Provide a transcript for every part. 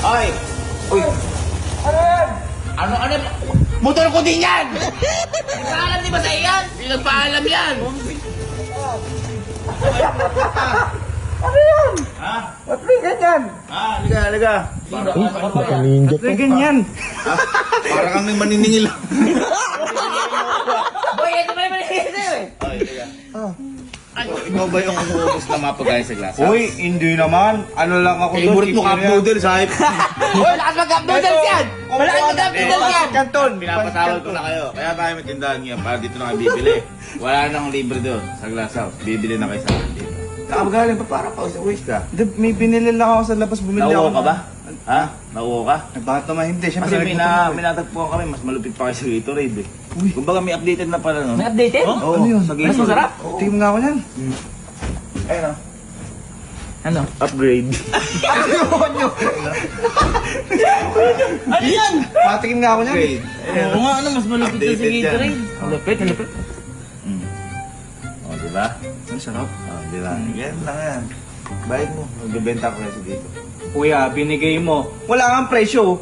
Ay! Uy! Ano yan? Ano? Motor ko din yan! Nagpaalam di ba sa iyan? Hindi nagpaalam yan! Ano yan? Ha? Ba't may ganyan? Liga. Ba't may ganyan? Para kang may maniningil. Boy, ito pa naman eh. Ay, liga. Ay, ikaw ba yung umuubos na mapagay sa glass? Uy, hindi naman. Ano lang ako doon. Favorite mo cup noodles, hype. Malakas mag-cup noodles yan! Malakas mag-cup noodles yan! Canton. Pinapatawag ko na kayo. Kaya tayo may tindahan ngayon para dito na kayo bibili. Wala nang libre doon sa glass house. Bibili na kayo sa akin dito. Nakabagaling pa para pa sa waste ka. May binili lang ako sa labas. Bumili Nauwo ako. ka ba? Ha? Nauwo ka? Bakit naman hindi? Kasi Siyempre, may natagpuan kami, mas malupit pa kayo sa Gatorade eh. Kumbaga may updated na pala nun. May updated? Oo, Ano yun? sa Mas Gatorade. masarap? tingin nga ako yan. Ayun o. Ano? Upgrade. Ano yan? Patikim nga ako yan. Upgrade. Oo nga, ano, mas malupit na sa Updated yan. Gatorade. Malupit. O, diba? Ang sarap. O, diba? Yan lang yan. Bayad mo. Magbibenta ko kasi dito. Kuya, binigay mo. Wala kang presyo.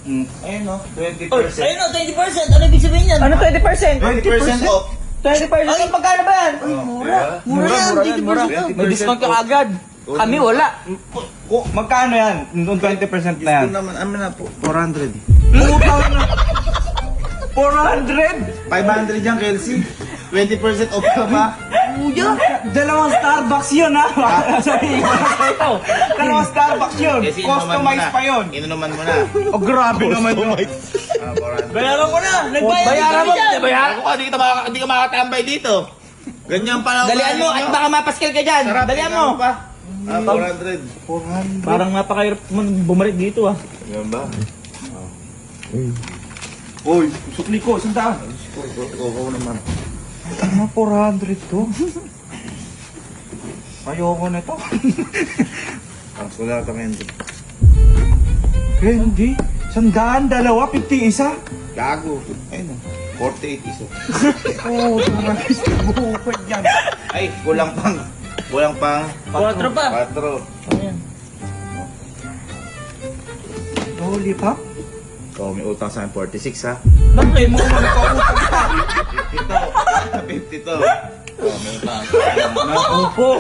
Ayun o, 20%. Ayun o, 20%. Ano ibig sabihin yan? Ano 20%? 20% off. 20%? Ay, pagkano ba yan? Mura. Mura yan, 20%. May discount ka agad. Kami wala. Magkano yan? Nung 20% na yan? Ito naman, amin na po. 400. Putang na. 400? 500 yan, Kelsey. 20% off ka pa. Kuya. Dalawang Starbucks yun, ha? Sabihin ko na sa'yo. Dalawang Starbucks yun. Kasi inunuman mo Customized na. pa yun. Inunuman mo na. Oh, grabe naman yun. 400. Bayaran ko na. Nagbayad Bayaran mo. Bayaran Ako ka, di ka makakatambay dito. Ganyan pa lang. Dalian mo at baka mapaskil ka dyan. Sarap, Dalian tingnan mo. pa. 400. 400. Parang napakahirap bumalik dito ah. Yan ba? Uy, sukli ko, sandaan. Oo naman. Ano, 400 to? Ayoko na ito. Ang sulat ang hindi. Hindi. Sandaan, dalawa, 50 isa. Gago. Ayun o. 48 iso. Oo, tumalis na bukod yan. Ay, kulang pang. 4 pa. 4. Ayan. Holy pop. Oh, may utang sa akin 46 ha. Bakit mo? 52. 52. Oh, may utang. Naku po.